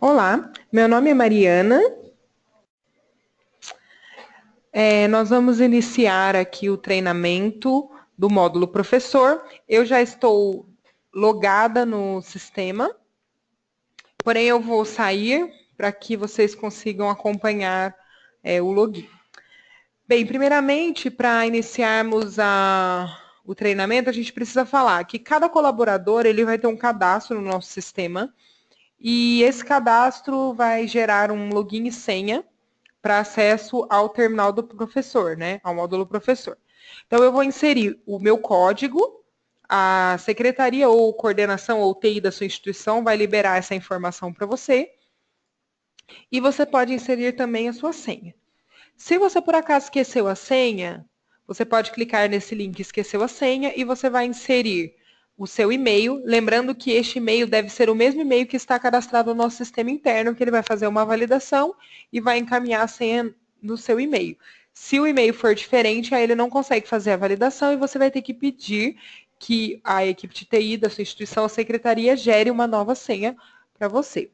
Olá, meu nome é Mariana. Nós vamos iniciar aqui o treinamento do módulo professor. Eu já estou logada no sistema, porém eu vou sair para que vocês consigam acompanhar o login. Bem, primeiramente, para iniciarmos o treinamento, a gente precisa falar que cada colaborador ele vai ter um cadastro no nosso sistema e esse cadastro vai gerar um login e senha para acesso ao terminal do professor, né? Ao módulo professor. Então, eu vou inserir o meu código, a secretaria ou coordenação ou TI da sua instituição vai liberar essa informação para você, e você pode inserir também a sua senha. Se você, por acaso, esqueceu a senha, você pode clicar nesse link esqueceu a senha e você vai inserir o seu e-mail, lembrando que este e-mail deve ser o mesmo e-mail que está cadastrado no nosso sistema interno, que ele vai fazer uma validação e vai encaminhar a senha no seu e-mail. Se o e-mail for diferente, aí ele não consegue fazer a validação e você vai ter que pedir que a equipe de TI da sua instituição, a secretaria, gere uma nova senha para você.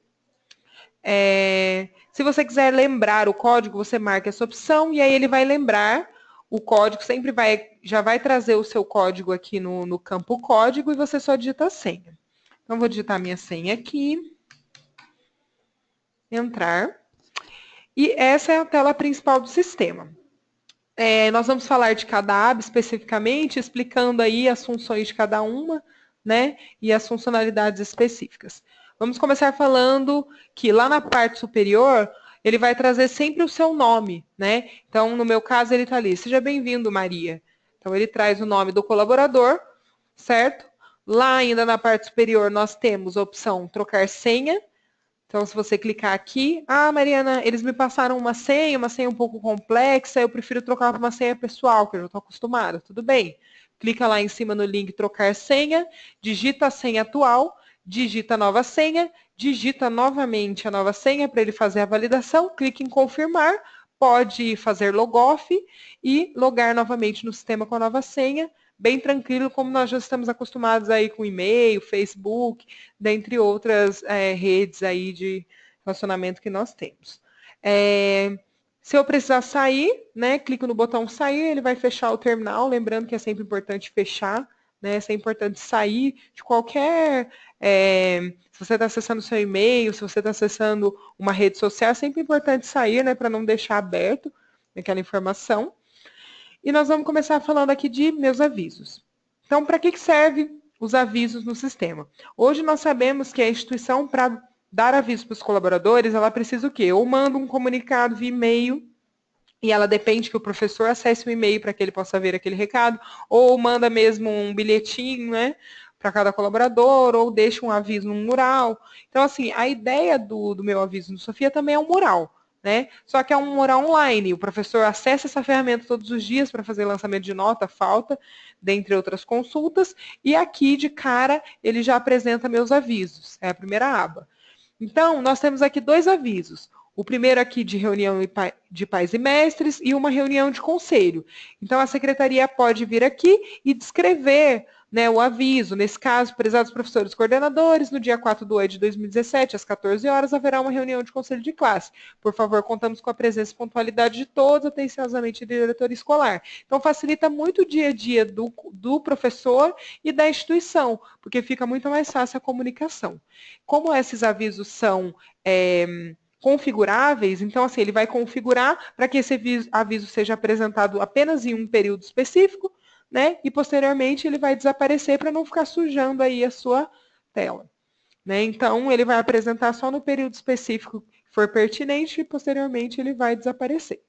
Se você quiser lembrar o código, você marca essa opção e aí ele vai lembrar o código, já vai trazer o seu código aqui no campo código e você só digita a senha. Então, vou digitar minha senha aqui, entrar, e essa é a tela principal do sistema. Nós vamos falar de cada aba especificamente, explicando aí as funções de cada uma, né, e as funcionalidades específicas. Vamos começar falando que lá na parte superior, ele vai trazer sempre o seu nome, né? Então, no meu caso, ele está ali, seja bem-vindo, Maria. Então, ele traz o nome do colaborador, certo? Lá ainda na parte superior, nós temos a opção trocar senha. Então, se você clicar aqui, Mariana, eles me passaram uma senha um pouco complexa, eu prefiro trocar para uma senha pessoal, que eu já estou acostumada, tudo bem. Clica lá em cima no link trocar senha, digita a senha atual, digita a nova senha, digita novamente a nova senha para ele fazer a validação, clique em confirmar, pode fazer logoff e logar novamente no sistema com a nova senha, bem tranquilo, como nós já estamos acostumados aí com e-mail, Facebook, dentre outras redes aí de relacionamento que nós temos. Se eu precisar sair, né, clico no botão sair, ele vai fechar o terminal, lembrando que é sempre importante fechar, né, é sempre importante sair de qualquer... se você está acessando o seu e-mail, se você está acessando uma rede social, é sempre importante sair, né, para não deixar aberto aquela informação. E nós vamos começar falando aqui de meus avisos. Então, para que serve os avisos no sistema? Hoje nós sabemos que a instituição, para dar aviso para os colaboradores, ela precisa o quê? Ou manda um comunicado via e-mail, e ela depende que o professor acesse o e-mail para que ele possa ver aquele recado, ou manda mesmo um bilhetinho, né, para cada colaborador, ou deixa um aviso num mural. Então, assim, a ideia do meu aviso no Sofia também é um mural. Né? Só que é um mural online. O professor acessa essa ferramenta todos os dias para fazer lançamento de nota, falta, dentre outras consultas. E aqui, de cara, ele já apresenta meus avisos. É a primeira aba. Então, nós temos aqui dois avisos. O primeiro aqui de reunião de pais e mestres e uma reunião de conselho. Então, a secretaria pode vir aqui e descrever, né, o aviso. Nesse caso, prezados professores coordenadores, no dia 4/8 de 2017, às 14 horas, haverá uma reunião de conselho de classe. Por favor, contamos com a presença e pontualidade de todos, atenciosamente, da diretoria escolar. Então, facilita muito o dia a dia do professor e da instituição, porque fica muito mais fácil a comunicação. Como esses avisos são configuráveis, então, assim, ele vai configurar para que esse aviso seja apresentado apenas em um período específico, né? E, posteriormente, ele vai desaparecer para não ficar sujando aí a sua tela. Né? Então, ele vai apresentar só no período específico que for pertinente e, posteriormente, ele vai desaparecer.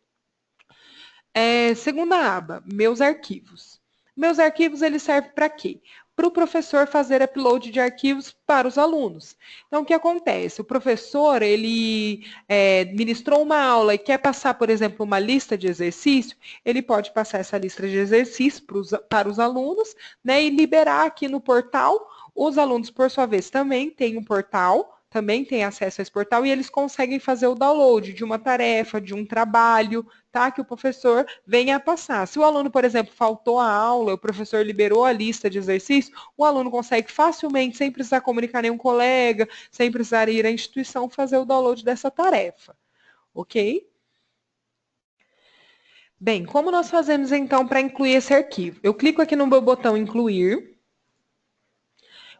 Segunda aba, meus arquivos. Meus arquivos, eles servem para quê? Para o professor fazer upload de arquivos para os alunos. Então, o que acontece? O professor, ele ministrou uma aula e quer passar, por exemplo, uma lista de exercício, ele pode passar essa lista de exercícios para os alunos, né, e liberar aqui no portal. Os alunos, por sua vez, também têm um portal, também têm acesso a esse portal e eles conseguem fazer o download de uma tarefa, de um trabalho, tá? Que o professor venha a passar. Se o aluno, por exemplo, faltou a aula, o professor liberou a lista de exercícios, o aluno consegue facilmente, sem precisar comunicar nenhum colega, sem precisar ir à instituição, fazer o download dessa tarefa, ok? Bem, como nós fazemos então para incluir esse arquivo? Eu clico aqui no meu botão incluir,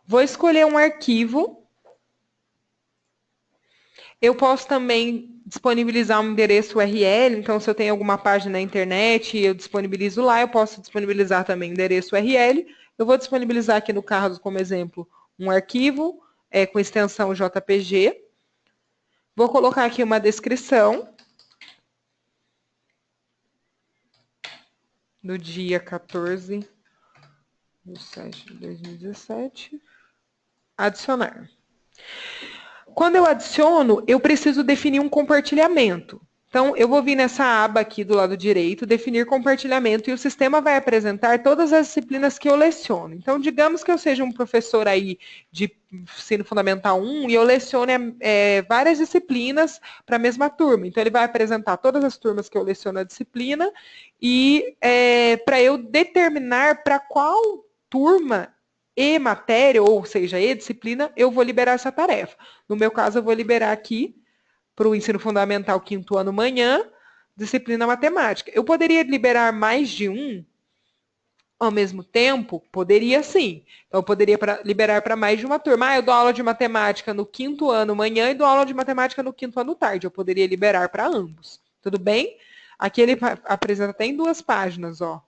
vou escolher um arquivo. Eu posso também disponibilizar um endereço URL, então se eu tenho alguma página na internet, eu disponibilizo lá, eu posso disponibilizar também endereço URL. Eu vou disponibilizar aqui no caso, como exemplo, um arquivo com extensão JPG. Vou colocar aqui uma descrição do dia 14/7/2017. Adicionar. Quando eu adiciono, eu preciso definir um compartilhamento. Então, eu vou vir nessa aba aqui do lado direito, definir compartilhamento, e o sistema vai apresentar todas as disciplinas que eu leciono. Então, digamos que eu seja um professor aí de ensino fundamental 1 e eu lecione várias disciplinas para a mesma turma. Então, ele vai apresentar todas as turmas que eu leciono a disciplina e para eu determinar para qual turma e matéria, ou seja, e disciplina, eu vou liberar essa tarefa. No meu caso, eu vou liberar aqui para o ensino fundamental 5º ano manhã, disciplina matemática. Eu poderia liberar mais de um ao mesmo tempo? Poderia sim. Então, eu poderia liberar para mais de uma turma. Eu dou aula de matemática no 5º ano manhã e dou aula de matemática no 5º ano tarde. Eu poderia liberar para ambos. Tudo bem? Aqui ele apresenta até em 2 páginas, ó.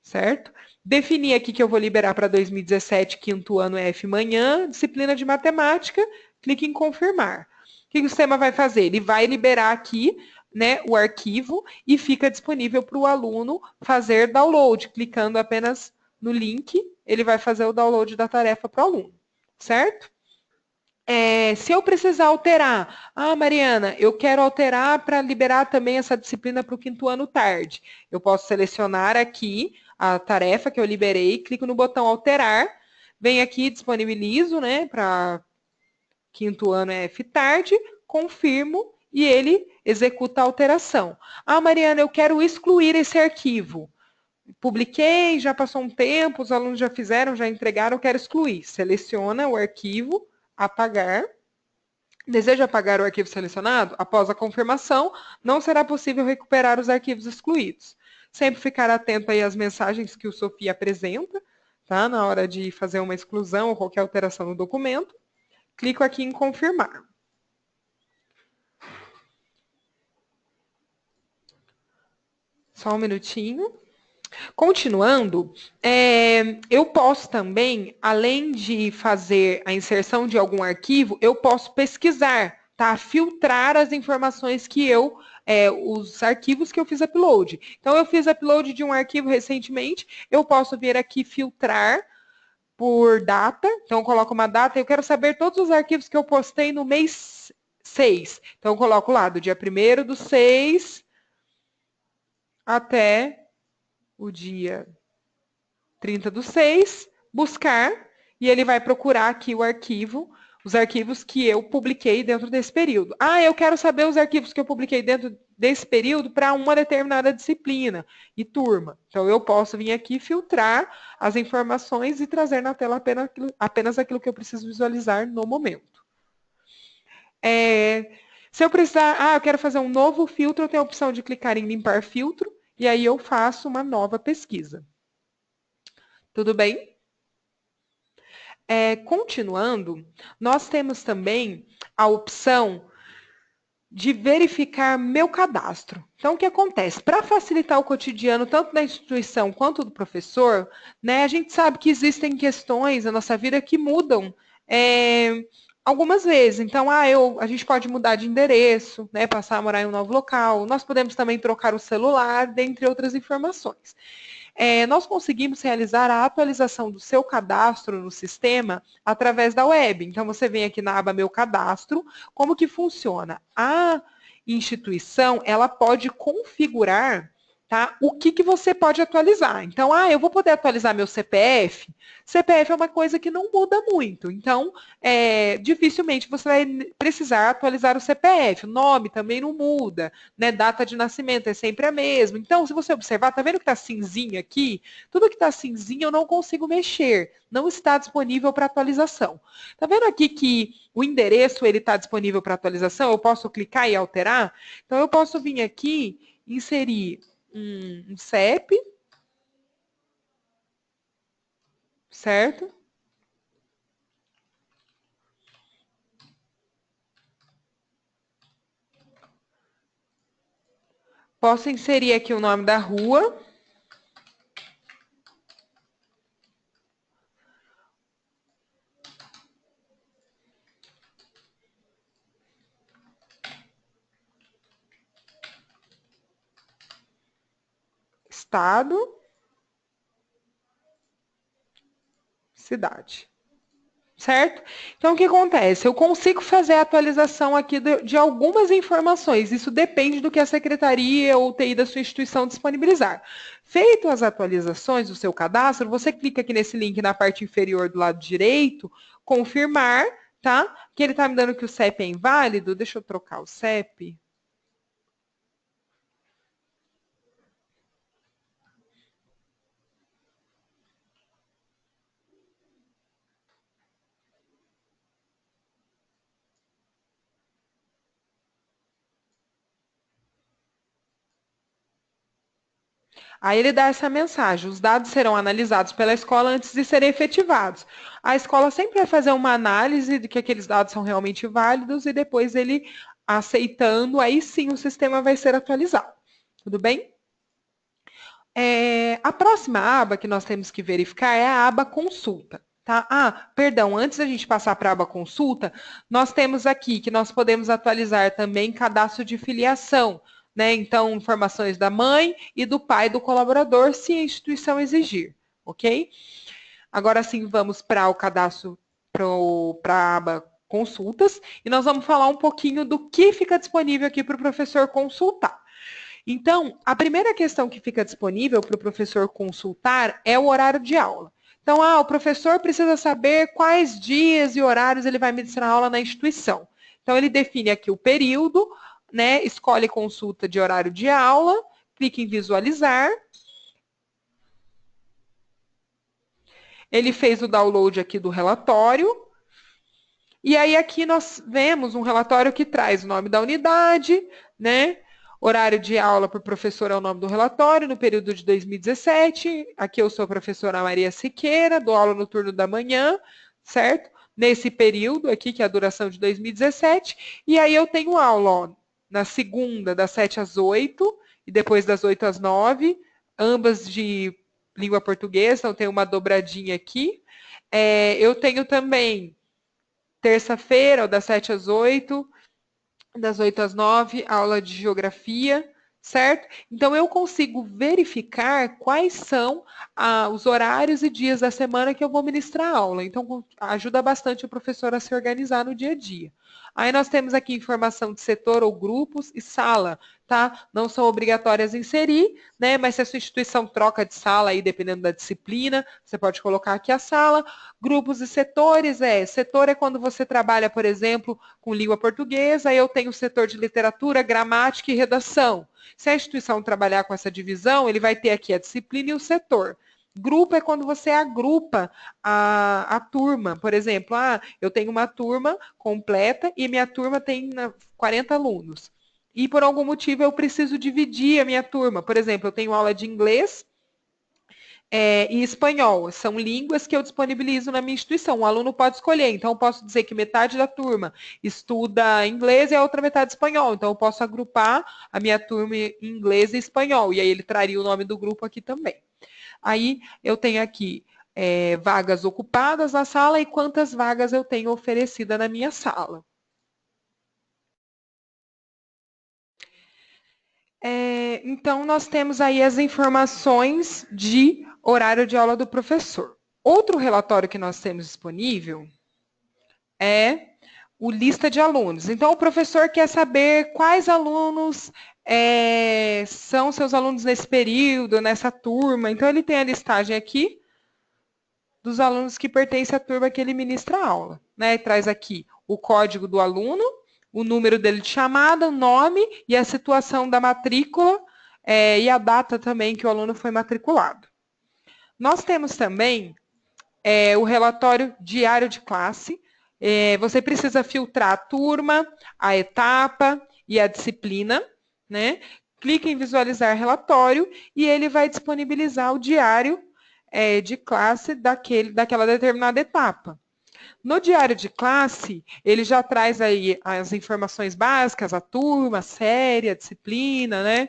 Certo? Defini aqui que eu vou liberar para 2017, 5º ano F manhã, disciplina de matemática, clique em confirmar. O que o sistema vai fazer? Ele vai liberar aqui, né, o arquivo e fica disponível para o aluno fazer download. Clicando apenas no link, ele vai fazer o download da tarefa para o aluno, certo? Se eu precisar alterar, Mariana, eu quero alterar para liberar também essa disciplina para o 5º ano tarde. Eu posso selecionar aqui a tarefa que eu liberei, clico no botão alterar, venho aqui, disponibilizo, né, para 5º ano F tarde, confirmo e ele executa a alteração. Mariana, eu quero excluir esse arquivo. Publiquei, já passou um tempo, os alunos já fizeram, já entregaram, eu quero excluir. Seleciona o arquivo, apagar. Deseja apagar o arquivo selecionado? Após a confirmação, não será possível recuperar os arquivos excluídos. Sempre ficar atento aí às mensagens que o Sofia apresenta, tá? Na hora de fazer uma exclusão ou qualquer alteração no documento. Clico aqui em confirmar. Só um minutinho. Continuando, eu posso também, além de fazer a inserção de algum arquivo, eu posso pesquisar, tá? Filtrar as informações que os arquivos que eu fiz upload. Então, eu fiz upload de um arquivo recentemente, eu posso vir aqui filtrar por data. Então, eu coloco uma data, eu quero saber todos os arquivos que eu postei no mês 6. Então, eu coloco lá, do dia 1º/6 até o dia 30/6, buscar, e ele vai procurar aqui o arquivo, os arquivos que eu publiquei dentro desse período. Eu quero saber os arquivos que eu publiquei dentro desse período para uma determinada disciplina e turma. Então, eu posso vir aqui filtrar as informações e trazer na tela apenas aquilo que eu preciso visualizar no momento. Se eu precisar, eu quero fazer um novo filtro, eu tenho a opção de clicar em limpar filtro, e aí eu faço uma nova pesquisa. Tudo bem? Continuando, nós temos também a opção de verificar meu cadastro. Então, o que acontece? Para facilitar o cotidiano, tanto da instituição quanto do professor, né, a gente sabe que existem questões na nossa vida que mudam algumas vezes. Então, a gente pode mudar de endereço, né, passar a morar em um novo local. Nós podemos também trocar o celular, dentre outras informações. Nós conseguimos realizar a atualização do seu cadastro no sistema através da web. Então, você vem aqui na aba Meu Cadastro. Como que funciona? A instituição, ela pode configurar tá? O que você pode atualizar? Então, eu vou poder atualizar meu CPF? CPF é uma coisa que não muda muito, então, dificilmente você vai precisar atualizar o CPF. O nome também não muda, né? Data de nascimento é sempre a mesma. Então, se você observar, tá vendo que tá cinzinho aqui? Tudo que tá cinzinho eu não consigo mexer, não está disponível para atualização. Tá vendo aqui que o endereço ele está disponível para atualização? Eu posso clicar e alterar? Então, eu posso vir aqui, inserir um CEP, certo? Posso inserir aqui o nome da rua. Estado. Cidade. Certo? Então, o que acontece? Eu consigo fazer a atualização aqui de algumas informações. Isso depende do que a secretaria ou TI da sua instituição disponibilizar. Feito as atualizações do seu cadastro, você clica aqui nesse link na parte inferior do lado direito, confirmar, tá? Que ele está me dando que o CEP é inválido. Deixa eu trocar o CEP. Aí ele dá essa mensagem: os dados serão analisados pela escola antes de serem efetivados. A escola sempre vai fazer uma análise de que aqueles dados são realmente válidos e depois ele aceitando, aí sim o sistema vai ser atualizado. Tudo bem? A próxima aba que nós temos que verificar é a aba consulta. Tá? Perdão, antes da gente passar para a aba consulta, nós temos aqui que nós podemos atualizar também cadastro de filiação, né? Então, informações da mãe e do pai do colaborador, se a instituição exigir, ok? Agora sim, vamos para o cadastro, para a aba consultas, e nós vamos falar um pouquinho do que fica disponível aqui para o professor consultar. Então, a primeira questão que fica disponível para o professor consultar é o horário de aula. Então, o professor precisa saber quais dias e horários ele vai ministrar aula na instituição. Então, ele define aqui o período, né? Escolhe consulta de horário de aula, clica em visualizar. Ele fez o download aqui do relatório. E aí aqui nós vemos um relatório que traz o nome da unidade, né? Horário de aula para o professor é o nome do relatório, no período de 2017. Aqui eu sou a professora Maria Siqueira, dou aula no turno da manhã, certo? Nesse período aqui, que é a duração de 2017. E aí eu tenho aula, ó, na segunda, das 7 às 8, e depois das 8 às 9, ambas de língua portuguesa, então tem uma dobradinha aqui. Eu tenho também terça-feira, das 7 às 8, das 8 às 9, aula de geografia, certo? Então, eu consigo verificar quais são os horários e dias da semana que eu vou ministrar aula. Então, ajuda bastante o professor a se organizar no dia a dia. Aí nós temos aqui informação de setor ou grupos e sala, tá? Não são obrigatórias inserir, né? Mas se a sua instituição troca de sala aí, dependendo da disciplina, você pode colocar aqui a sala. Grupos e setores, setor é quando você trabalha, por exemplo, com língua portuguesa, aí eu tenho o setor de literatura, gramática e redação. Se a instituição trabalhar com essa divisão, ele vai ter aqui a disciplina e o setor. Grupo é quando você agrupa a turma. Por exemplo, eu tenho uma turma completa e minha turma tem 40 alunos. E por algum motivo eu preciso dividir a minha turma. Por exemplo, eu tenho aula de inglês e espanhol. São línguas que eu disponibilizo na minha instituição. O aluno pode escolher. Então, eu posso dizer que metade da turma estuda inglês e a outra metade espanhol. Então, eu posso agrupar a minha turma em inglês e espanhol. E aí, ele traria o nome do grupo aqui também. Aí, eu tenho aqui vagas ocupadas na sala e quantas vagas eu tenho oferecida na minha sala. Então, nós temos aí as informações de horário de aula do professor. Outro relatório que nós temos disponível é o lista de alunos. Então, o professor quer saber quais alunos são seus alunos nesse período, nessa turma. Então, ele tem a listagem aqui dos alunos que pertencem à turma que ele ministra a aula, né? Traz aqui o código do aluno, o número dele de chamada, o nome e a situação da matrícula e a data também que o aluno foi matriculado. Nós temos também o relatório diário de classe. Você precisa filtrar a turma, a etapa e a disciplina, né? Clique em visualizar relatório e ele vai disponibilizar o diário de classe daquela determinada etapa. No diário de classe, ele já traz aí as informações básicas, a turma, a série, a disciplina, né?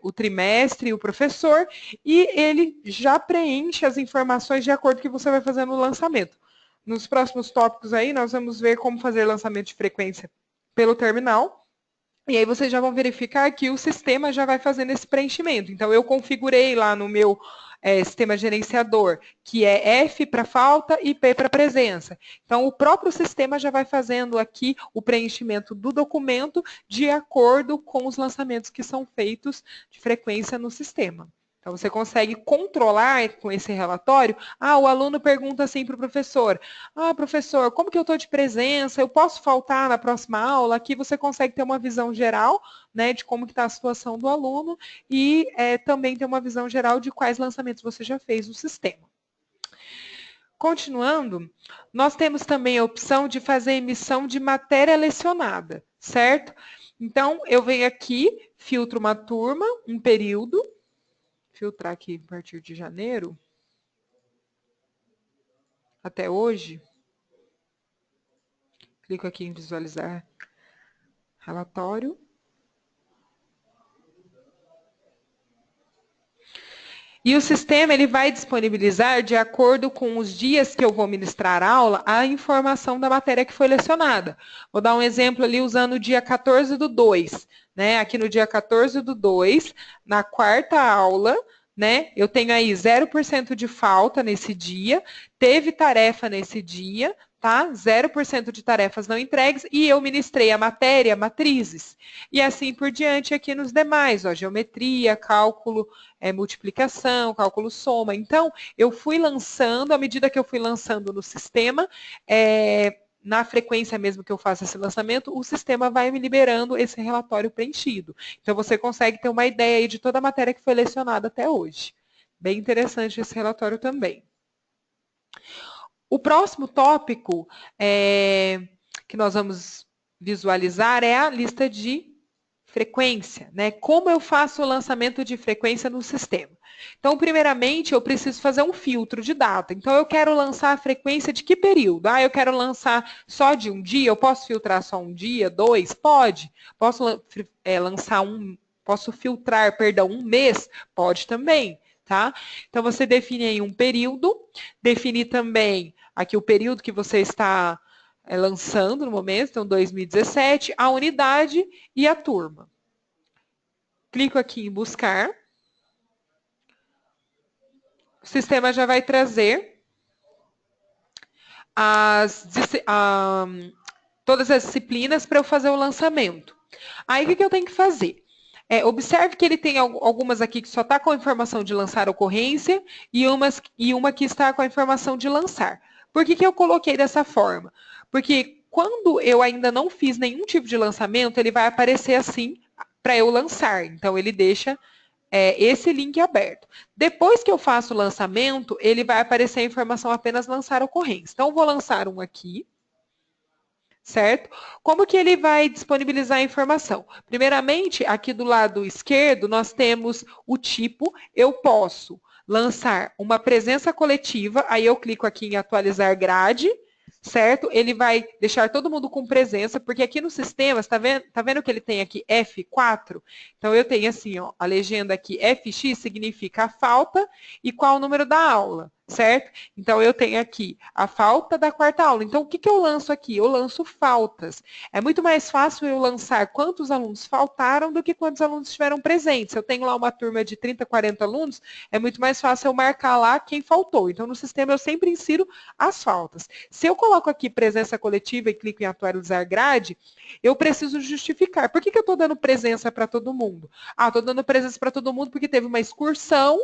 O trimestre, o professor, e ele já preenche as informações de acordo com o que você vai fazer no lançamento. Nos próximos tópicos aí, nós vamos ver como fazer lançamento de frequência pelo terminal, e aí vocês já vão verificar que o sistema já vai fazendo esse preenchimento. Então, eu configurei lá no meu sistema gerenciador, que é F para falta e P para presença. Então, o próprio sistema já vai fazendo aqui o preenchimento do documento de acordo com os lançamentos que são feitos de frequência no sistema. Então, você consegue controlar com esse relatório. O aluno pergunta assim para o professor, professor, como que eu estou de presença? Eu posso faltar na próxima aula? Aqui você consegue ter uma visão geral, né, de como está a situação do aluno e também ter uma visão geral de quais lançamentos você já fez no sistema. Continuando, nós temos também a opção de fazer emissão de matéria lecionada, certo? Então, eu venho aqui, filtro uma turma, um período, filtrar aqui a partir de janeiro até hoje. Clico aqui em visualizar relatório. E o sistema ele vai disponibilizar, de acordo com os dias que eu vou ministrar a aula, a informação da matéria que foi lecionada. Vou dar um exemplo ali usando o dia 14/2. Né? Aqui no dia 14/2, na quarta aula, né? Eu tenho aí 0% de falta nesse dia, teve tarefa nesse dia, tá? 0% de tarefas não entregues e eu ministrei a matéria matrizes. E assim por diante aqui nos demais, ó, geometria, cálculo, multiplicação, cálculo soma. Então, eu fui lançando, à medida que eu fui lançando no sistema, na frequência mesmo que eu faço esse lançamento, o sistema vai me liberando esse relatório preenchido. Então, você consegue ter uma ideia aí de toda a matéria que foi lecionada até hoje. Bem interessante esse relatório também. O próximo tópico que nós vamos visualizar é a lista de frequência, né? Como eu faço o lançamento de frequência no sistema? Então, primeiramente, eu preciso fazer um filtro de data. Então, eu quero lançar a frequência de que período? Eu quero lançar só de um dia? Eu posso filtrar só um dia, 2? Pode. Posso filtrar, perdão, um mês? Pode também, tá? Então, você define aí um período, define também aqui o período que você está lançando no momento, então 2017, a unidade e a turma. Clico aqui em buscar. O sistema já vai trazer todas as disciplinas para eu fazer o lançamento. Aí, o que eu tenho que fazer? Observe que ele tem algumas aqui que só está com a informação de lançar ocorrência e uma que está com a informação de lançar. Por que eu coloquei dessa forma? Porque quando eu ainda não fiz nenhum tipo de lançamento, ele vai aparecer assim para eu lançar. Então, ele deixa esse link aberto. Depois que eu faço o lançamento, ele vai aparecer a informação apenas lançar ocorrência. Então, eu vou lançar um aqui, certo? Como que ele vai disponibilizar a informação? Primeiramente, aqui do lado esquerdo, nós temos o tipo. Eu posso lançar uma presença coletiva, aí eu clico aqui em atualizar grade, certo? Ele vai deixar todo mundo com presença, porque aqui no sistema, tá vendo que ele tem aqui F4? Então, eu tenho assim, ó, a legenda aqui, FX significa a falta e qual o número da aula, certo? Então, eu tenho aqui a falta da quarta aula. Então, o que eu lanço aqui? Eu lanço faltas. É muito mais fácil eu lançar quantos alunos faltaram do que quantos alunos estiveram presentes. Eu tenho lá uma turma de 30, 40 alunos, é muito mais fácil eu marcar lá quem faltou. Então, no sistema, eu sempre insiro as faltas. Se eu coloco aqui presença coletiva e clico em atualizar grade, eu preciso justificar. Por que eu estou dando presença para todo mundo? Ah, estou dando presença para todo mundo porque teve uma excursão,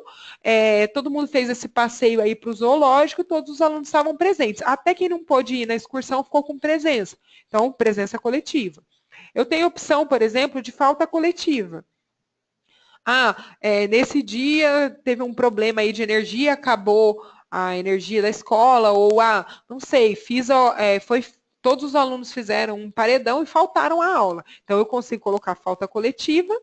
todo mundo fez esse passeio aí para o zoológico e todos os alunos estavam presentes. Até quem não pôde ir na excursão ficou com presença. Então, presença coletiva. Eu tenho opção, por exemplo, de falta coletiva. Nesse dia teve um problema aí de energia, acabou a energia da escola, ou não sei, todos os alunos fizeram um paredão e faltaram a aula. Então, eu consigo colocar falta coletiva,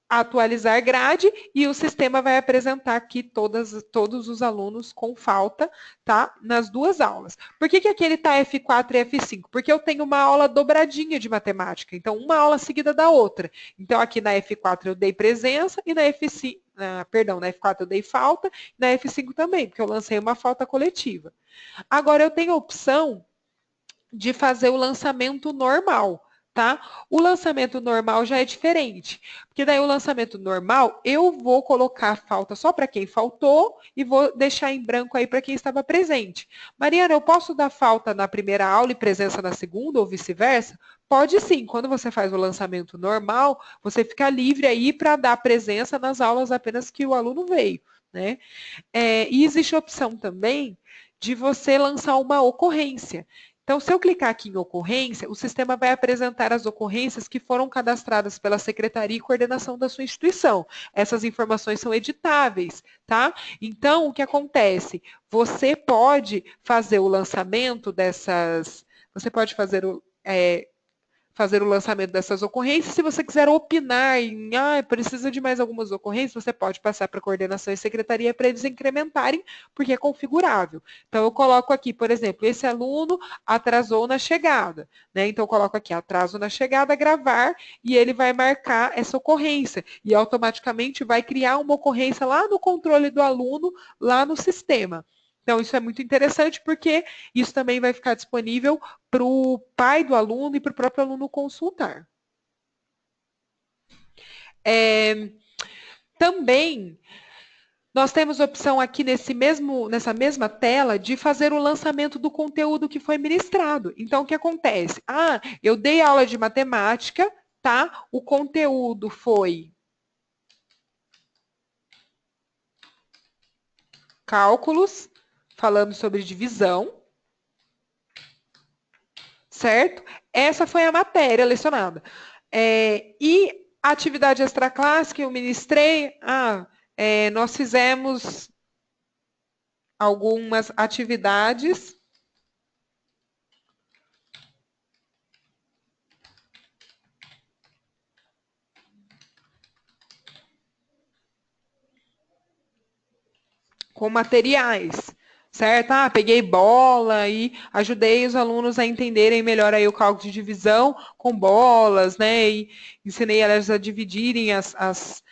atualizar grade e o sistema vai apresentar aqui todos os alunos com falta, tá? Nas duas aulas. Por que aqui ele está F4 e F5? Porque eu tenho uma aula dobradinha de matemática, então uma aula seguida da outra. Então aqui na F4 eu dei presença e na F5, na F4 eu dei falta, e na F5 também, porque eu lancei uma falta coletiva. Agora eu tenho a opção de fazer o lançamento normal. Tá? O lançamento normal já é diferente, porque daí o lançamento normal eu vou colocar a falta só para quem faltou e vou deixar em branco aí para quem estava presente. Mariana, eu posso dar falta na primeira aula e presença na segunda ou vice-versa? Pode sim, quando você faz o lançamento normal, você fica livre aí para dar presença nas aulas apenas que o aluno veio, né? E existe a opção também de você lançar uma ocorrência. Então, se eu clicar aqui em ocorrência, o sistema vai apresentar as ocorrências que foram cadastradas pela Secretaria e Coordenação da sua instituição. Essas informações são editáveis, tá? Então, o que acontece? Você pode fazer o lançamento você pode fazer o lançamento dessas ocorrências. Se você quiser opinar em, precisa de mais algumas ocorrências, você pode passar para a coordenação e secretaria para eles incrementarem, porque é configurável. Então, eu coloco aqui, por exemplo, esse aluno atrasou na chegada, né? Então, eu coloco aqui, atraso na chegada, gravar, e ele vai marcar essa ocorrência, e automaticamente vai criar uma ocorrência lá no controle do aluno, lá no sistema. Então, isso é muito interessante porque isso também vai ficar disponível para o pai do aluno e para o próprio aluno consultar. Também, nós temos a opção aqui nessa mesma tela de fazer o lançamento do conteúdo que foi ministrado. Então, o que acontece? Eu dei aula de matemática, tá? O conteúdo foi cálculos, falando sobre divisão, certo? Essa foi a matéria lecionada. E a atividade extraclasse que eu ministrei, nós fizemos algumas atividades com materiais, certo? Peguei bola e ajudei os alunos a entenderem melhor aí o cálculo de divisão com bolas, né? E ensinei elas a dividirem as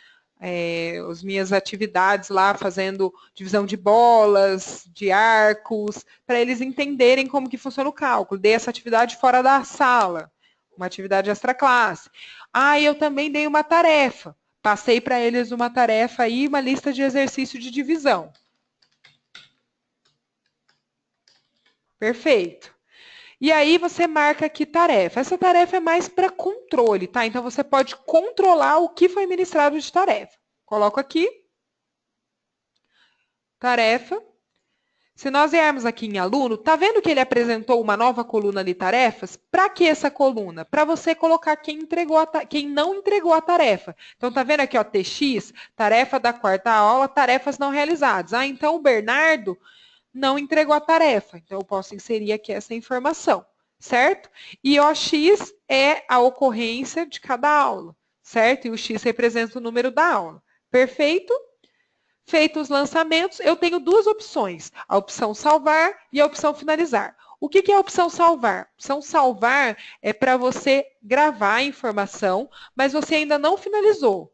minhas atividades lá, fazendo divisão de bolas, de arcos, para eles entenderem como que funciona o cálculo. Dei essa atividade fora da sala, uma atividade extraclasse. Eu também dei uma tarefa. Passei para eles uma tarefa aí, uma lista de exercício de divisão. Perfeito. E aí você marca aqui tarefa. Essa tarefa é mais para controle, tá? Então você pode controlar o que foi ministrado de tarefa. Coloco aqui. Tarefa. Se nós viermos aqui em aluno, tá vendo que ele apresentou uma nova coluna de tarefas? Para que essa coluna? Para você colocar quem não entregou a tarefa. Então, tá vendo aqui, ó, TX, tarefa da quarta aula, tarefas não realizadas. Então o Bernardo não entregou a tarefa. Então, eu posso inserir aqui essa informação, certo? E o X é a ocorrência de cada aula, certo? E o X representa o número da aula. Perfeito? Feitos os lançamentos, eu tenho duas opções, a opção salvar e a opção finalizar. O que é a opção salvar? A opção salvar é para você gravar a informação, mas você ainda não finalizou.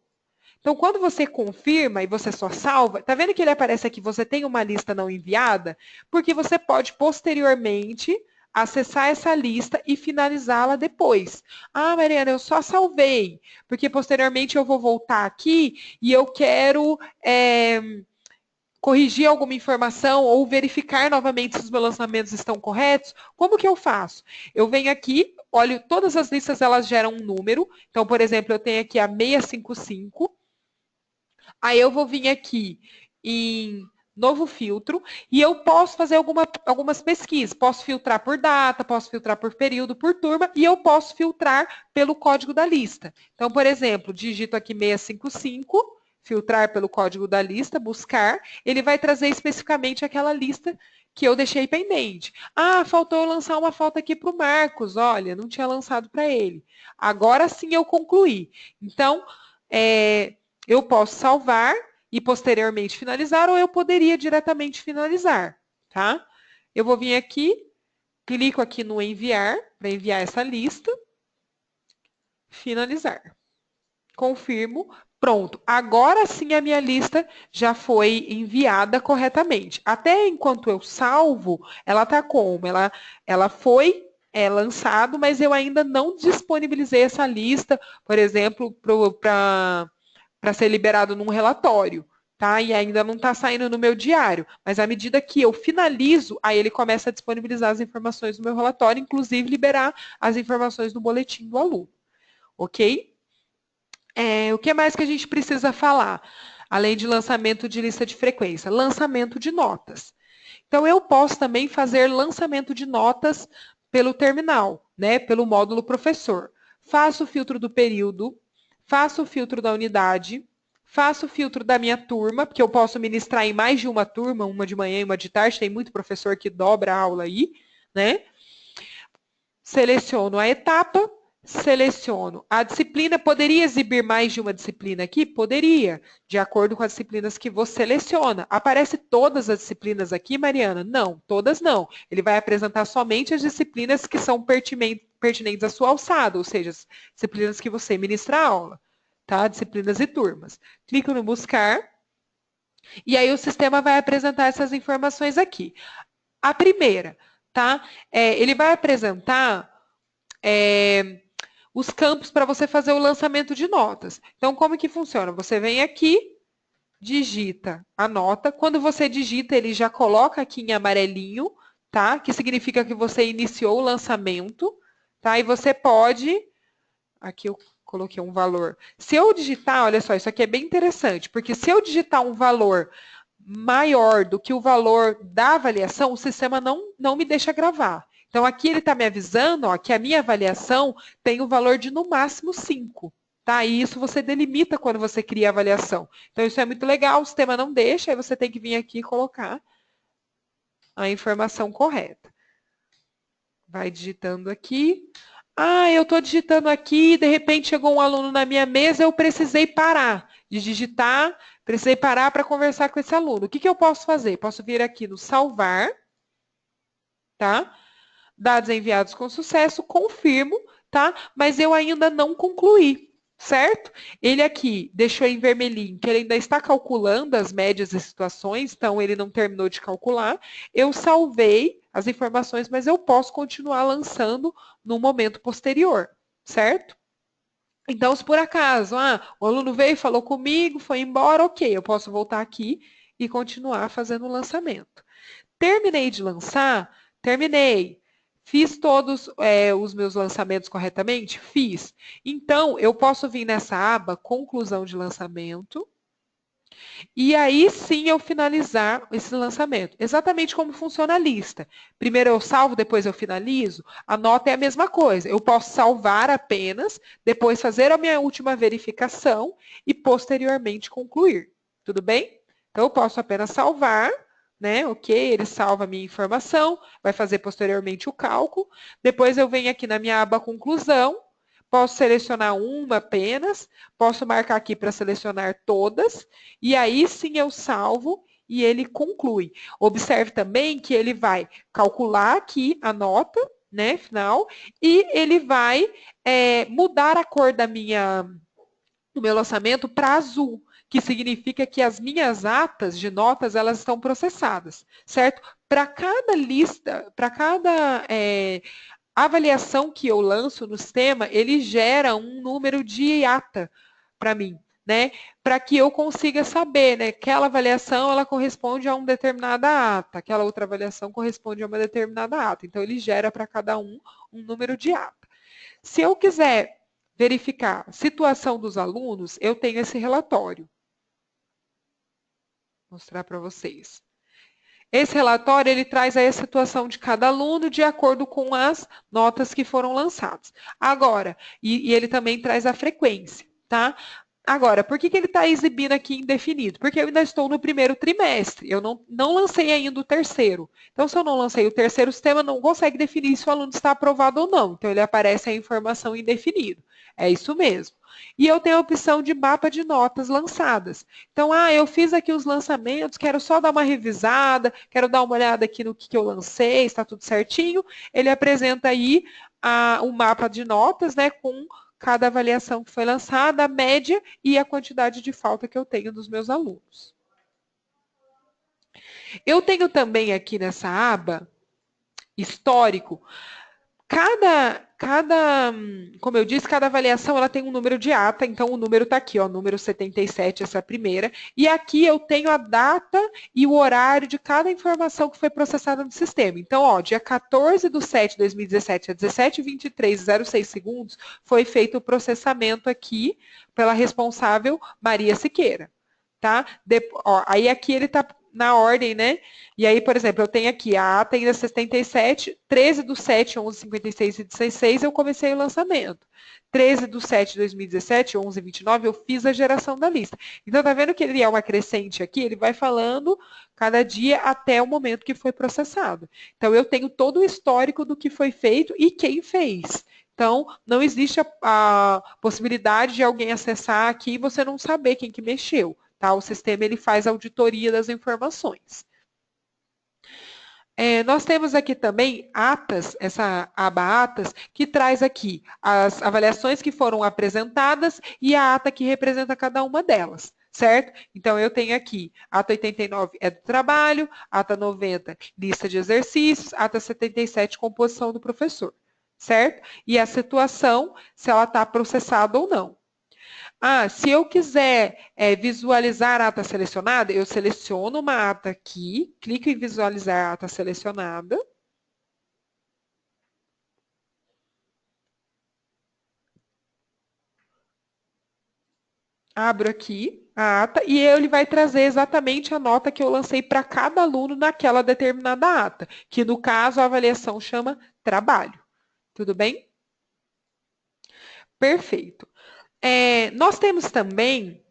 Então, quando você confirma e você só salva, tá vendo que ele aparece aqui, você tem uma lista não enviada? Porque você pode posteriormente acessar essa lista e finalizá-la depois. Ah, Mariana, eu só salvei, porque posteriormente eu vou voltar aqui e eu quero corrigir alguma informação ou verificar novamente se os meus lançamentos estão corretos. Como que eu faço? Eu venho aqui, olho, todas as listas elas geram um número. Então, por exemplo, eu tenho aqui a 655. Aí eu vou vir aqui em novo filtro e eu posso fazer algumas pesquisas. Posso filtrar por data, posso filtrar por período, por turma e eu posso filtrar pelo código da lista. Então, por exemplo, digito aqui 655, filtrar pelo código da lista, buscar, ele vai trazer especificamente aquela lista que eu deixei pendente. Ah, faltou eu lançar uma foto aqui para o Marcos, olha, não tinha lançado para ele. Agora sim eu concluí. Então, eu posso salvar e posteriormente finalizar, ou eu poderia diretamente finalizar, tá? Eu vou vir aqui, clico aqui no enviar, para enviar essa lista, finalizar. Confirmo, pronto. Agora sim a minha lista já foi enviada corretamente. Até enquanto eu salvo, ela está como? Ela foi lançado, mas eu ainda não disponibilizei essa lista, por exemplo, para ser liberado num relatório, tá? E ainda não está saindo no meu diário. Mas à medida que eu finalizo, aí ele começa a disponibilizar as informações do meu relatório, inclusive liberar as informações do boletim do aluno. Ok? O que mais que a gente precisa falar? Além de lançamento de lista de frequência, lançamento de notas. Então, eu posso também fazer lançamento de notas pelo terminal, né? Pelo módulo professor. Faço o filtro do período, faço o filtro da unidade, faço o filtro da minha turma, porque eu posso ministrar em mais de uma turma, uma de manhã e uma de tarde, tem muito professor que dobra a aula aí, né? Seleciono a etapa, seleciono a disciplina. Poderia exibir mais de uma disciplina aqui? Poderia, de acordo com as disciplinas que você seleciona. Aparece todas as disciplinas aqui, Mariana? Não, todas não. Ele vai apresentar somente as disciplinas que são pertinentes à sua alçada, ou seja, as disciplinas que você ministra a aula, tá? Disciplinas e turmas. Clico no buscar, e aí o sistema vai apresentar essas informações aqui. A primeira, tá? Ele vai apresentar os campos para você fazer o lançamento de notas. Então, como que funciona? Você vem aqui, digita a nota. Quando você digita, ele já coloca aqui em amarelinho, tá? Que significa que você iniciou o lançamento, tá? E você pode... Aqui eu coloquei um valor. Se eu digitar, olha só, isso aqui é bem interessante, porque se eu digitar um valor maior do que o valor da avaliação, o sistema não me deixa gravar. Então, aqui ele está me avisando que a minha avaliação tem o valor de, no máximo, 5. Tá? E isso você delimita quando você cria a avaliação. Então, isso é muito legal, o sistema não deixa, aí você tem que vir aqui e colocar a informação correta. Vai digitando aqui. Eu estou digitando aqui, de repente chegou um aluno na minha mesa, eu precisei parar de digitar, precisei parar para conversar com esse aluno. O que eu posso fazer? Posso vir aqui no salvar, tá? Dados enviados com sucesso, confirmo, tá? Mas eu ainda não concluí, certo? Ele aqui deixou em vermelhinho que ele ainda está calculando as médias e situações, então ele não terminou de calcular. Eu salvei as informações, mas eu posso continuar lançando no momento posterior, certo? Então, se por acaso, o aluno veio, falou comigo, foi embora, ok, eu posso voltar aqui e continuar fazendo o lançamento. Terminei de lançar? Terminei. Fiz todos os meus lançamentos corretamente? Fiz. Então, eu posso vir nessa aba conclusão de lançamento e aí sim eu finalizar esse lançamento. Exatamente como funciona a lista. Primeiro eu salvo, depois eu finalizo. A nota é a mesma coisa. Eu posso salvar apenas, depois fazer a minha última verificação e posteriormente concluir. Tudo bem? Então eu posso apenas salvar, né? Ok, ele salva a minha informação, vai fazer posteriormente o cálculo. Depois eu venho aqui na minha aba conclusão, posso selecionar uma apenas, posso marcar aqui para selecionar todas, e aí sim eu salvo e ele conclui. Observe também que ele vai calcular aqui a nota, né, final, e ele vai mudar a cor da minha no meu lançamento para azul, que significa que as minhas atas de notas elas estão processadas, certo? Para cada lista, para cada avaliação que eu lanço no sistema, ele gera um número de ata para mim, né? Para que eu consiga saber, né? Aquela avaliação ela corresponde a uma determinada ata, aquela outra avaliação corresponde a uma determinada ata. Então ele gera para cada um número de ata. Se eu quiser verificar a situação dos alunos, eu tenho esse relatório. Vou mostrar para vocês. Esse relatório ele traz aí a situação de cada aluno de acordo com as notas que foram lançadas. Agora, e ele também traz a frequência, tá? Agora, por que ele está exibindo aqui indefinido? Porque eu ainda estou no primeiro trimestre, eu não lancei ainda o terceiro. Então, se eu não lancei o terceiro, o sistema não consegue definir se o aluno está aprovado ou não. Então, ele aparece a informação indefinido. É isso mesmo. E eu tenho a opção de mapa de notas lançadas. Então, eu fiz aqui os lançamentos, quero só dar uma revisada, quero dar uma olhada aqui no que eu lancei, está tudo certinho. Ele apresenta aí um mapa de notas, né, com cada avaliação que foi lançada, a média e a quantidade de falta que eu tenho dos meus alunos. Eu tenho também aqui nessa aba, histórico, como eu disse, cada avaliação ela tem um número de ata, então o número está aqui, ó, número 77, essa é a primeira, e aqui eu tenho a data e o horário de cada informação que foi processada no sistema. Então, ó, dia 14/7/2017, a 17h23:06, foi feito o processamento aqui pela responsável Maria Siqueira, tá? Aí aqui ele está na ordem, né? E aí, por exemplo, eu tenho aqui a ata ainda 77, 13/7, 11h56 eu comecei o lançamento. 13/7 de 2017, 11h29, eu fiz a geração da lista. Então, tá vendo que ele é uma crescente aqui? Ele vai falando cada dia até o momento que foi processado. Então, eu tenho todo o histórico do que foi feito e quem fez. Então, não existe a possibilidade de alguém acessar aqui e você não saber quem que mexeu. Tá? O sistema ele faz auditoria das informações. Nós temos aqui também atas, essa aba atas, que traz aqui as avaliações que foram apresentadas e a ata que representa cada uma delas, certo? Então, eu tenho aqui, ata 89 é do trabalho, ata 90, lista de exercícios, ata 77, composição do professor, certo? E a situação, se ela está processada ou não. Se eu quiser visualizar a ata selecionada, eu seleciono uma ata aqui, clico em visualizar a ata selecionada. Abro aqui a ata e ele vai trazer exatamente a nota que eu lancei para cada aluno naquela determinada ata, que no caso a avaliação chama trabalho. Tudo bem? Perfeito. Nós temos também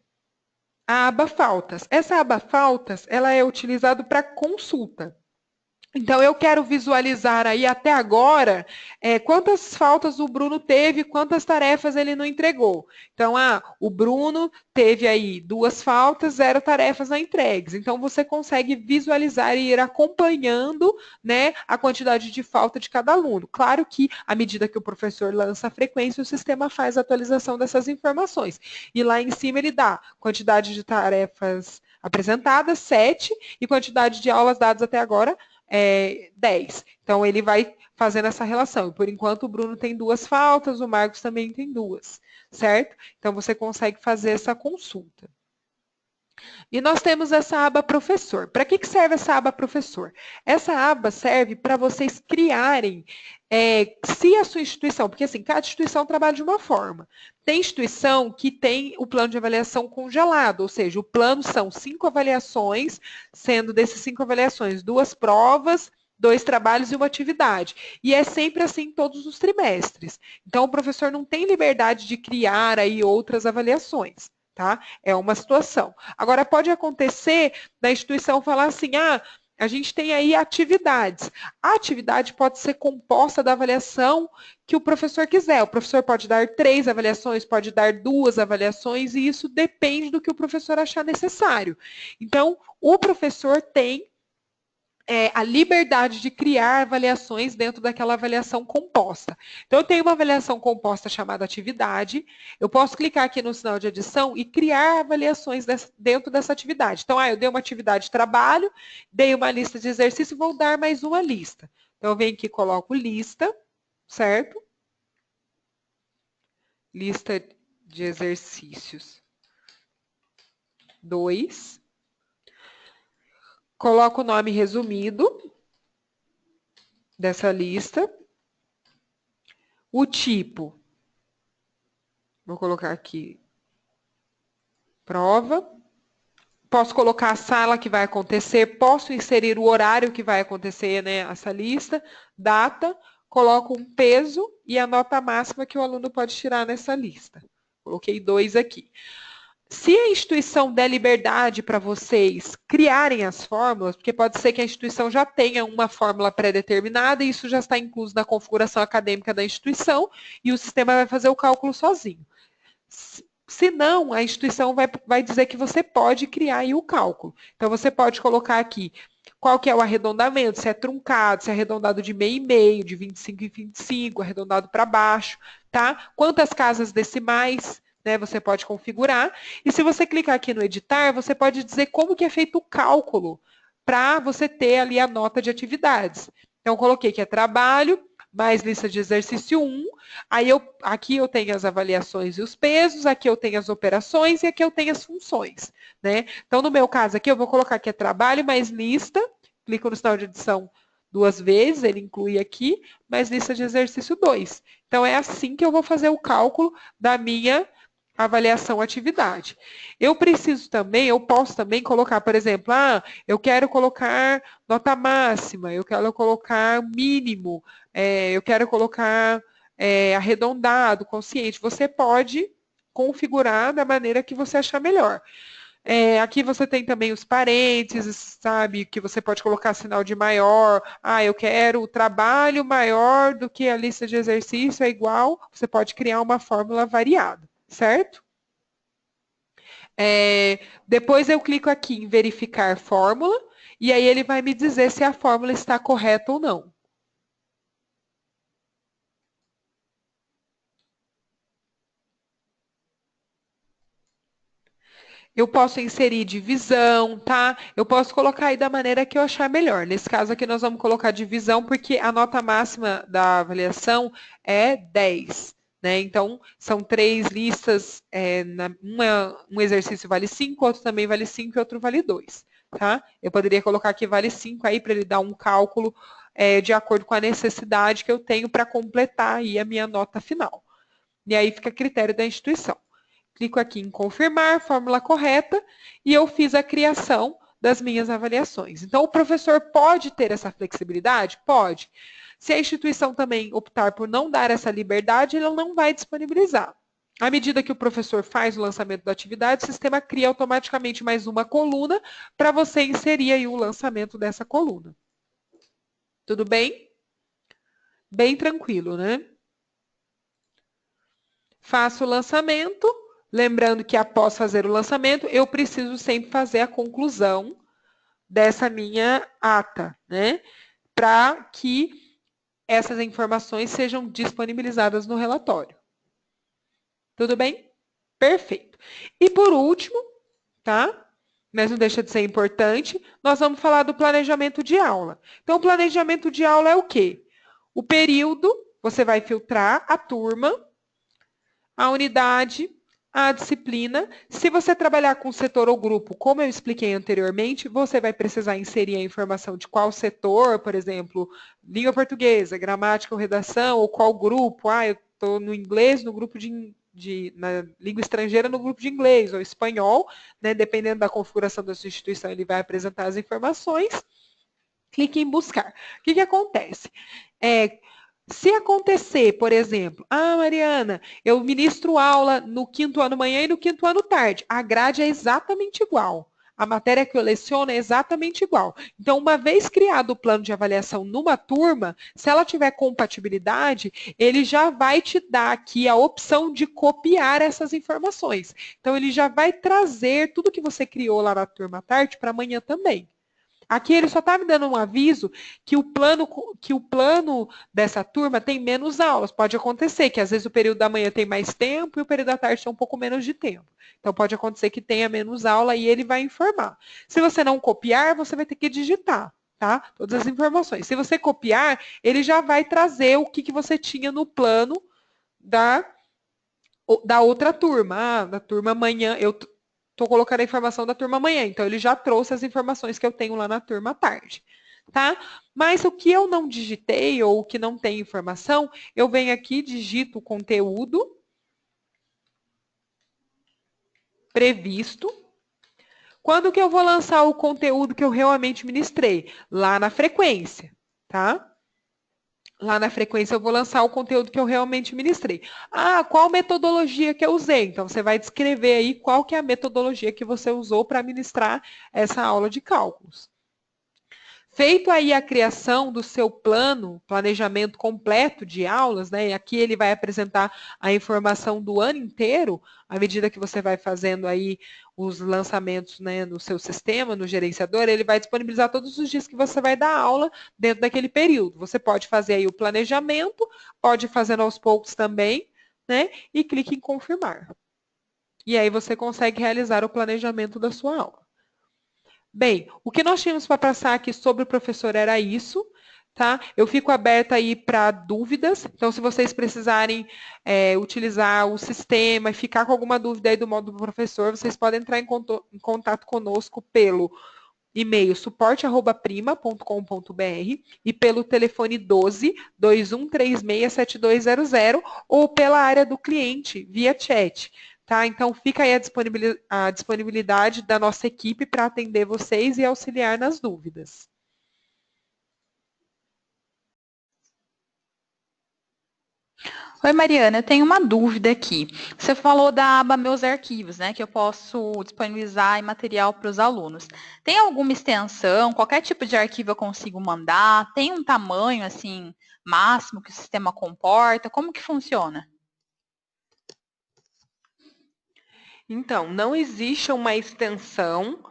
a aba faltas. Essa aba faltas, ela é utilizada para consulta. Então, eu quero visualizar aí até agora quantas faltas o Bruno teve, quantas tarefas ele não entregou. Então, o Bruno teve aí 2 faltas, 0 tarefas não entregues. Então, você consegue visualizar e ir acompanhando, né, a quantidade de falta de cada aluno. Claro que, à medida que o professor lança a frequência, o sistema faz a atualização dessas informações. E lá em cima ele dá quantidade de tarefas apresentadas, 7, e quantidade de aulas dadas até agora, 10. Então, ele vai fazendo essa relação. E, por enquanto, o Bruno tem 2 faltas, o Marcos também tem 2, certo? Então, você consegue fazer essa consulta. E nós temos essa aba professor. Para que serve essa aba professor? Essa aba serve para vocês criarem, se a sua instituição, porque assim, cada instituição trabalha de uma forma. Tem instituição que tem o plano de avaliação congelado, ou seja, o plano são 5 avaliações, sendo desses 5 avaliações, 2 provas, 2 trabalhos e uma atividade. E é sempre assim todos os trimestres. Então, o professor não tem liberdade de criar aí outras avaliações. Tá? É uma situação. Agora, pode acontecer da instituição falar assim, a gente tem aí atividades. A atividade pode ser composta da avaliação que o professor quiser. O professor pode dar 3 avaliações, pode dar 2 avaliações, e isso depende do que o professor achar necessário. Então, o professor tem a liberdade de criar avaliações dentro daquela avaliação composta. Então, eu tenho uma avaliação composta chamada atividade, eu posso clicar aqui no sinal de adição e criar avaliações dentro dessa atividade. Então, eu dei uma atividade de trabalho, dei uma lista de exercício e vou dar mais uma lista. Então, eu venho aqui e coloco lista, certo? Lista de exercícios 2. Coloco o nome resumido dessa lista. O tipo, vou colocar aqui, prova. Posso colocar a sala que vai acontecer, posso inserir o horário que vai acontecer, né, essa lista, data, coloco um peso e a nota máxima que o aluno pode tirar nessa lista. Coloquei 2 aqui. Se a instituição der liberdade para vocês criarem as fórmulas, porque pode ser que a instituição já tenha uma fórmula pré-determinada e isso já está incluso na configuração acadêmica da instituição e o sistema vai fazer o cálculo sozinho. Se não, a instituição vai dizer que você pode criar aí o cálculo. Então, você pode colocar aqui qual que é o arredondamento, se é truncado, se é arredondado de meio em meio, de 25 em 25, arredondado para baixo, tá? Quantas casas decimais, né, você pode configurar. E se você clicar aqui no editar, você pode dizer como que é feito o cálculo para você ter ali a nota de atividades. Então, coloquei que é trabalho, mais lista de exercício 1, aí aqui eu tenho as avaliações e os pesos, aqui eu tenho as operações e aqui eu tenho as funções, né? Então, no meu caso aqui, eu vou colocar que é trabalho mais lista, clico no sinal de adição 2 vezes, ele inclui aqui, mais lista de exercício 2. Então, é assim que eu vou fazer o cálculo da minha avaliação atividade. Eu posso também colocar, por exemplo, eu quero colocar nota máxima, eu quero colocar mínimo, eu quero colocar arredondado, consciente. Você pode configurar da maneira que você achar melhor. Aqui você tem também os parênteses, sabe, que você pode colocar sinal de maior. Eu quero o trabalho maior do que a lista de exercício é igual. Você pode criar uma fórmula variada, certo? Depois eu clico aqui em verificar fórmula e aí ele vai me dizer se a fórmula está correta ou não. Eu posso inserir divisão, tá? Eu posso colocar aí da maneira que eu achar melhor. Nesse caso aqui nós vamos colocar divisão porque a nota máxima da avaliação é 10. Né? Então, são 3 listas, um exercício vale 5, outro também vale 5 e outro vale 2. Tá? Eu poderia colocar que vale 5 aí para ele dar um cálculo de acordo com a necessidade que eu tenho para completar aí a minha nota final. E aí fica a critério da instituição. Clico aqui em confirmar, fórmula correta, e eu fiz a criação das minhas avaliações. Então, o professor pode ter essa flexibilidade? Pode. Se a instituição também optar por não dar essa liberdade, ele não vai disponibilizar. À medida que o professor faz o lançamento da atividade, o sistema cria automaticamente mais uma coluna para você inserir aí o lançamento dessa coluna. Tudo bem? Bem tranquilo, né? Faço o lançamento. Lembrando que após fazer o lançamento, eu preciso sempre fazer a conclusão dessa minha ata, né? Para que essas informações sejam disponibilizadas no relatório. Tudo bem? Perfeito. E por último, tá? Mas não deixa de ser importante, nós vamos falar do planejamento de aula. Então, o planejamento de aula é o quê? O período, você vai filtrar a turma, a unidade, a disciplina. Se você trabalhar com setor ou grupo, como eu expliquei anteriormente, você vai precisar inserir a informação de qual setor, por exemplo, língua portuguesa, gramática ou redação, ou qual grupo. Eu estou no inglês, no grupo na língua estrangeira, no grupo de inglês ou espanhol, né? Dependendo da configuração da sua instituição, ele vai apresentar as informações. Clique em buscar. O que acontece? Se acontecer, por exemplo, Mariana, eu ministro aula no 5º ano manhã e no 5º ano tarde. A grade é exatamente igual. A matéria que eu leciono é exatamente igual. Então, uma vez criado o plano de avaliação numa turma, se ela tiver compatibilidade, ele já vai te dar aqui a opção de copiar essas informações. Então, ele já vai trazer tudo que você criou lá na turma à tarde para amanhã também. Aqui ele só está me dando um aviso que o plano dessa turma tem menos aulas. Pode acontecer que às vezes o período da manhã tem mais tempo e o período da tarde tem um pouco menos de tempo. Então pode acontecer que tenha menos aula e ele vai informar. Se você não copiar, você vai ter que digitar, tá? Todas as informações. Se você copiar, ele já vai trazer o que você tinha no plano da outra turma. Da turma amanhã, eu estou colocando a informação da turma amanhã, então ele já trouxe as informações que eu tenho lá na turma à tarde, tá? Mas o que eu não digitei ou o que não tem informação, eu venho aqui, digito o conteúdo previsto. Quando que eu vou lançar o conteúdo que eu realmente ministrei? Lá na frequência, tá? Lá na frequência eu vou lançar o conteúdo que eu realmente ministrei. Ah, qual metodologia que eu usei? Então, você vai descrever aí qual que é a metodologia que você usou para ministrar essa aula de cálculos. Feito aí a criação do seu planejamento completo de aulas, né? E aqui ele vai apresentar a informação do ano inteiro, à medida que você vai fazendo aí os lançamentos, né, no seu sistema, no gerenciador, ele vai disponibilizar todos os dias que você vai dar aula dentro daquele período. Você pode fazer aí o planejamento, pode ir fazendo aos poucos também, né? E clique em confirmar. E aí você consegue realizar o planejamento da sua aula. Bem, o que nós tínhamos para passar aqui sobre o professor era isso, tá? Eu fico aberta aí para dúvidas, então se vocês precisarem utilizar o sistema e ficar com alguma dúvida aí do módulo do professor, vocês podem entrar em contato conosco pelo e-mail suporte@prima.com.br e pelo telefone 12 2136 7200 ou pela área do cliente via chat. Tá? Então, fica aí a disponibilidade da nossa equipe para atender vocês e auxiliar nas dúvidas. Oi, Mariana, eu tenho uma dúvida aqui. Você falou da aba Meus Arquivos, né? Que eu posso disponibilizar em material para os alunos. Tem alguma extensão? Qualquer tipo de arquivo eu consigo mandar? Tem um tamanho, assim, máximo que o sistema comporta? Como que funciona? Então, não existe uma extensão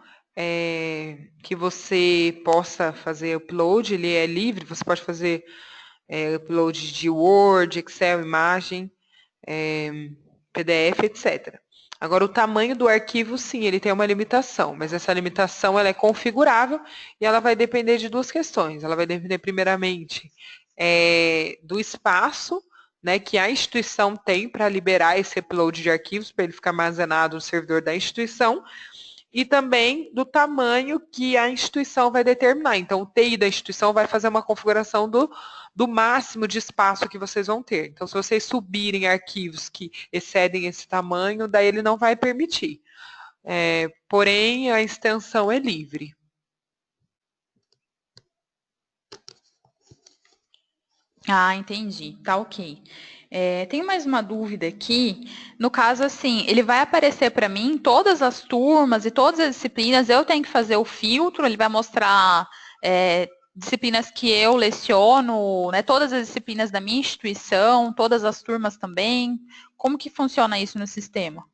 que você possa fazer upload, ele é livre, você pode fazer upload de Word, Excel, imagem, PDF, etc. Agora, o tamanho do arquivo, sim, ele tem uma limitação, mas essa limitação ela é configurável e ela vai depender de duas questões. Ela vai depender, primeiramente, do espaço, né, que a instituição tem para liberar esse upload de arquivos, para ele ficar armazenado no servidor da instituição, e também do tamanho que a instituição vai determinar. Então, o TI da instituição vai fazer uma configuração do máximo de espaço que vocês vão ter. Então, se vocês subirem arquivos que excedem esse tamanho, daí ele não vai permitir. Porém, a extensão é livre. Ah, entendi. Tá ok. Tenho mais uma dúvida aqui. No caso, assim, ele vai aparecer para mim todas as turmas e todas as disciplinas. Eu tenho que fazer o filtro. Ele vai mostrar disciplinas que eu leciono, né? Todas as disciplinas da minha instituição, todas as turmas também. Como que funciona isso no sistema?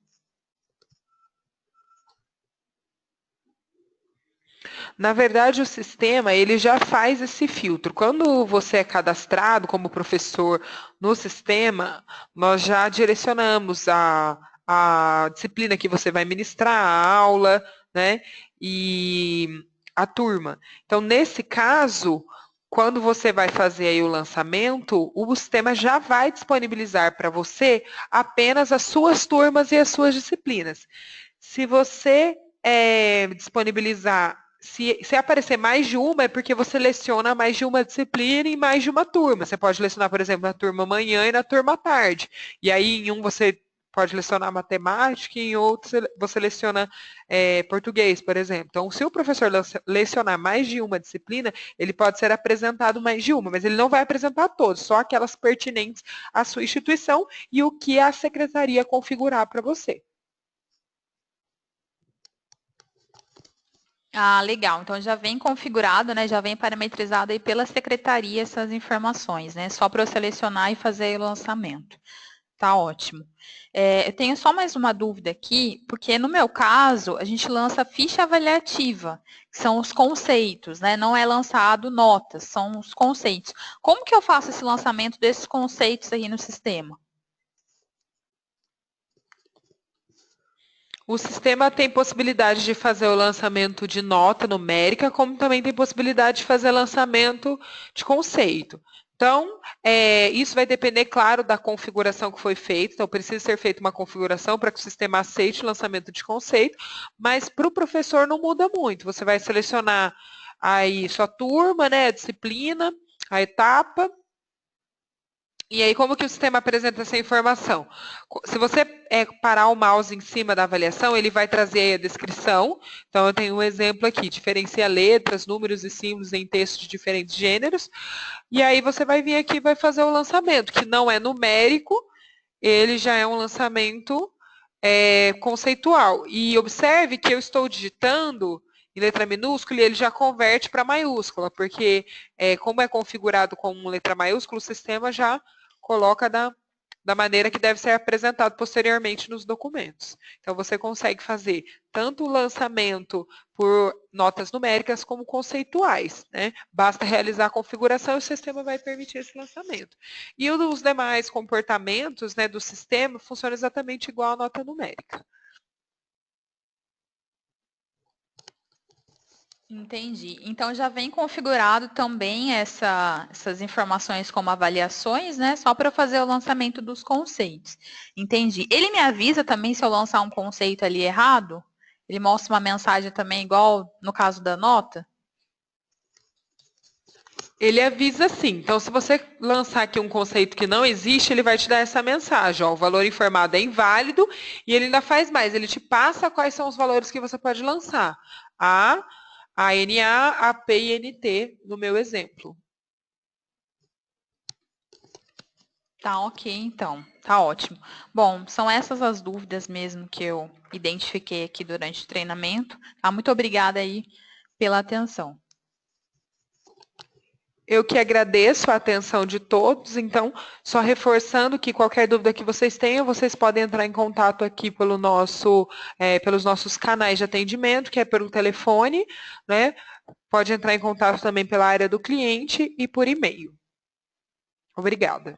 Na verdade, o sistema ele já faz esse filtro. Quando você é cadastrado como professor no sistema, nós já direcionamos a disciplina que você vai ministrar, a aula, né? E a turma. Então, nesse caso, quando você vai fazer aí o lançamento, o sistema já vai disponibilizar para você apenas as suas turmas e as suas disciplinas. Se você disponibilizar se aparecer mais de uma, é porque você leciona mais de uma disciplina e mais de uma turma. Você pode lecionar, por exemplo, na turma manhã e na turma à tarde. E aí, em um, você pode lecionar matemática e em outro, você leciona português, por exemplo. Então, se o professor lecionar mais de uma disciplina, ele pode ser apresentado mais de uma, mas ele não vai apresentar todos, só aquelas pertinentes à sua instituição e o que a secretaria configurar para você. Ah, legal. Então já vem configurado, né? Já vem parametrizado aí pela secretaria essas informações, né? Só para eu selecionar e fazer o lançamento. Tá ótimo. Eu tenho só mais uma dúvida aqui, porque no meu caso, a gente lança ficha avaliativa, que são os conceitos, né? Não é lançado notas, são os conceitos. Como que eu faço esse lançamento desses conceitos aí no sistema? O sistema tem possibilidade de fazer o lançamento de nota numérica, como também tem possibilidade de fazer lançamento de conceito. Então, isso vai depender, claro, da configuração que foi feita. Então, precisa ser feita uma configuração para que o sistema aceite o lançamento de conceito, mas para o professor não muda muito. Você vai selecionar aí sua turma, né, a disciplina, a etapa. E aí, como que o sistema apresenta essa informação? Se você parar o mouse em cima da avaliação, ele vai trazer a descrição. Então, eu tenho um exemplo aqui, diferencia letras, números e símbolos em textos de diferentes gêneros. E aí, você vai vir aqui e vai fazer o lançamento, que não é numérico, ele já é um lançamento conceitual. E observe que eu estou digitando em letra minúscula e ele já converte para maiúscula, porque como é configurado como letra maiúscula, o sistema já coloca da maneira que deve ser apresentado posteriormente nos documentos. Então, você consegue fazer tanto o lançamento por notas numéricas como conceituais, né? Basta realizar a configuração e o sistema vai permitir esse lançamento. E os demais comportamentos, né, do sistema funcionam exatamente igual à nota numérica. Entendi. Então já vem configurado também essas informações como avaliações, né? Só para fazer o lançamento dos conceitos. Entendi. Ele me avisa também se eu lançar um conceito ali errado? Ele mostra uma mensagem também igual no caso da nota? Ele avisa sim. Então, se você lançar aqui um conceito que não existe, ele vai te dar essa mensagem. Ó, o valor informado é inválido e ele ainda faz mais. Ele te passa quais são os valores que você pode lançar. A, ANA, AP e NT, no meu exemplo. Tá ok, então. Tá ótimo. Bom, são essas as dúvidas mesmo que eu identifiquei aqui durante o treinamento. Tá? Muito obrigada aí pela atenção. Eu que agradeço a atenção de todos, então, só reforçando que qualquer dúvida que vocês tenham, vocês podem entrar em contato aqui pelos nossos canais de atendimento, que é pelo telefone, né? Pode entrar em contato também pela área do cliente e por e-mail. Obrigada.